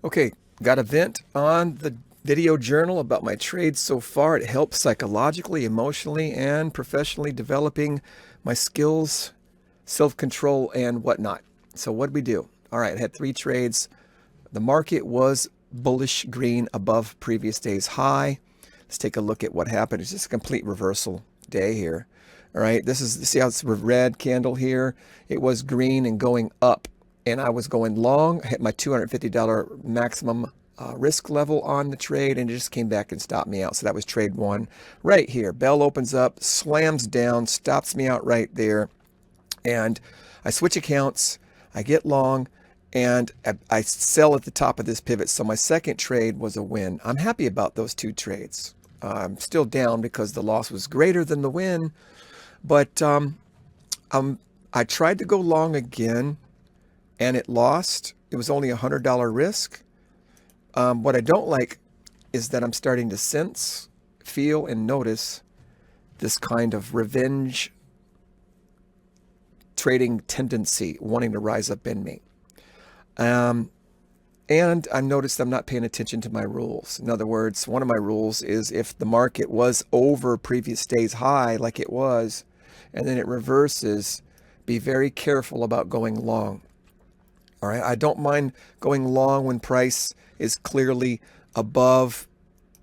Okay, got a vent on the video journal about my trades so far. It helps psychologically, emotionally, and professionally developing my skills, self-control, and whatnot. So what did we do? All right, I had 3 trades. The market was bullish green above previous day's high. Let's take a look at what happened. It's just a complete reversal day here. All right, this is, see how it's a red candle here? It was green and going up, and I was going long. I hit my $250 maximum risk level on the trade, and it just came back and stopped me out. So that was trade 1 right here. Bell opens up, slams down, stops me out right there, and I switch accounts. I get long, and I sell at the top of this pivot. So my second trade was a win. I'm happy about those 2 trades. I'm still down because the loss was greater than the win, but I tried to go long again, and it lost. It was only a $100 risk. What I don't like is that I'm starting to sense, feel, and notice this kind of revenge trading tendency wanting to rise up in me. And I've noticed I'm not paying attention to my rules. In other words, one of my rules is if the market was over previous day's high, like it was, and then it reverses, be very careful about going long. All right, I don't mind going long when price is clearly above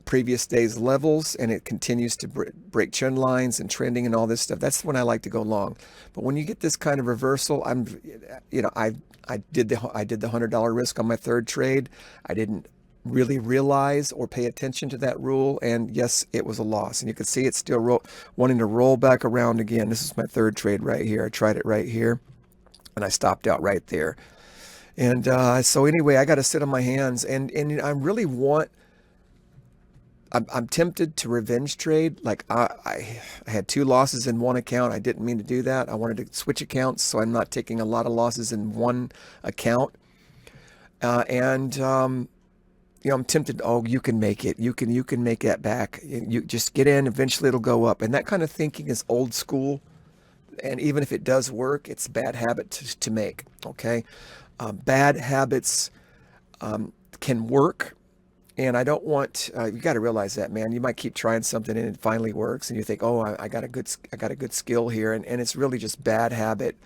previous day's levels and it continues to break trend lines and trending and all this stuff. That's when I like to go long. But when you get this kind of reversal, I did the $100 risk on my third trade. I didn't really realize or pay attention to that rule, and yes, it was a loss. And you can see it's still wanting to roll back around again. This is my third trade right here. I tried it right here, and I stopped out right there. And so anyway, I got to sit on my hands, and I really want. I'm tempted to revenge trade. Like I had 2 losses in one account. I didn't mean to do that. I wanted to switch accounts, so I'm not taking a lot of losses in one account. I'm tempted. Oh, you can make it. You can make that back. You just get in. Eventually, it'll go up. And that kind of thinking is old school. And even if it does work, it's a bad habit to make. Okay, bad habits can work. And I don't want, you got to realize that, man. You might keep trying something and it finally works, and you think, oh, I got a good skill here, and it's really just bad habit.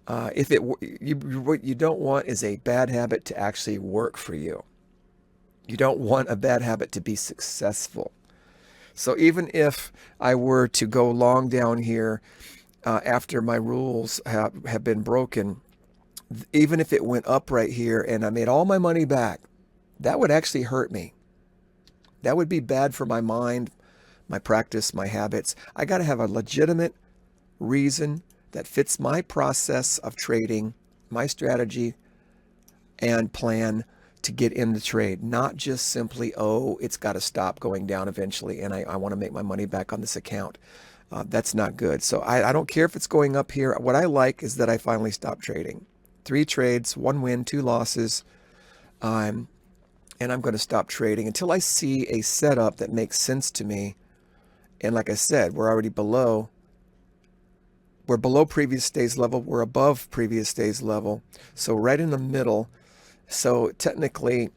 What you don't want is a bad habit to actually work for you. You don't want a bad habit to be successful. So even if I were to go long down here after my rules have been broken, even if it went up right here and I made all my money back, that would actually hurt me. That would be bad for my mind, my practice, my habits. I got to have a legitimate reason that fits my process of trading, my strategy and plan to get in the trade. Not just simply, oh, it's got to stop going down eventually and I want to make my money back on this account. That's not good. So I don't care if it's going up here. What I like is that I finally stopped trading. 3 trades, 1 win, 2 losses. And I'm going to stop trading until I see a setup that makes sense to me. And like I said, we're already below. We're below previous day's level. We're above previous day's level. So right in the middle. So technically,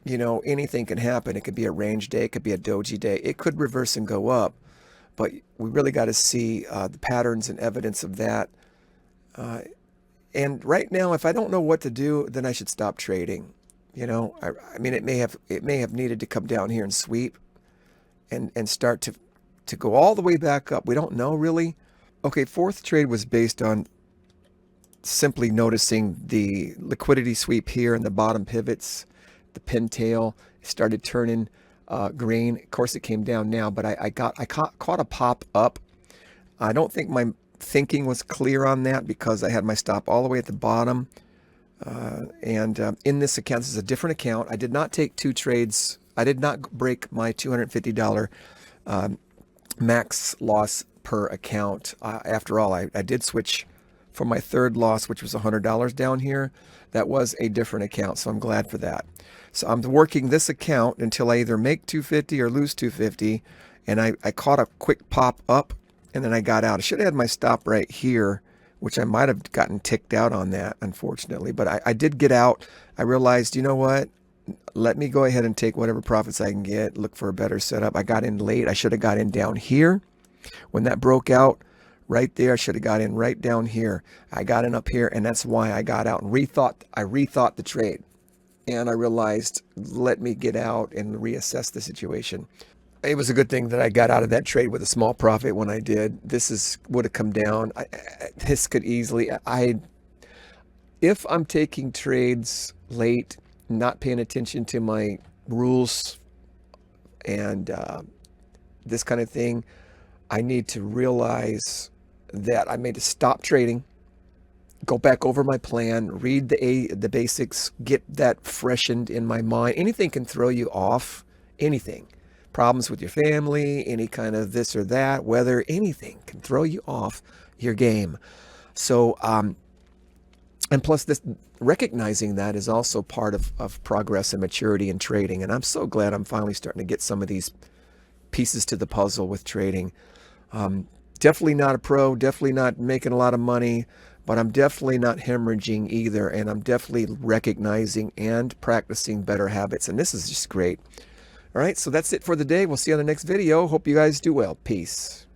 anything can happen. It could be a range day. It could be a doji day. It could reverse and go up. But we really got to see the patterns and evidence of that. And right now, if I don't know what to do, then I should stop trading. I mean, it may have needed to come down here and sweep and start to go all the way back up. We don't know really. Okay, fourth trade was based on simply noticing the liquidity sweep here in the bottom pivots. The pin tail started turning green. Of course, it came down now, but I caught a pop up. I don't think my thinking was clear on that because I had my stop all the way at the bottom. In this account, this is a different account. I did not take 2 trades. I did not break my $250 max loss per account. After all, I did switch from my third loss, which was $100 down here. That was a different account, so I'm glad for that. So I'm working this account until I either make 250 or lose 250, and I caught a quick pop up, and then I got out. I should have had my stop right here, which I might have gotten ticked out on that, unfortunately. But I did get out. I realized, you know what? let me go ahead and take whatever profits I can get, look for a better setup. I got in late. I should have got in down here. When that broke out right there, I should have got in right down here. I got in up here, and that's why I got out and rethought the trade. And I realized, let me get out and reassess the situation. It was a good thing that I got out of that trade with a small profit when I did. Would have come down. This could easily, if I'm taking trades late, not paying attention to my rules and this kind of thing, I need to realize that I need to stop trading, go back over my plan, read the basics, get that freshened in my mind. Anything can throw you off. Anything. Problems with your family, any kind of this or that, weather, anything can throw you off your game. So, and plus this, recognizing that is also part of progress and maturity in trading. And I'm so glad I'm finally starting to get some of these pieces to the puzzle with trading. Definitely not a pro, definitely not making a lot of money, but I'm definitely not hemorrhaging either. And I'm definitely recognizing and practicing better habits. And this is just great. All right, so that's it for the day. We'll see you on the next video. Hope you guys do well. Peace.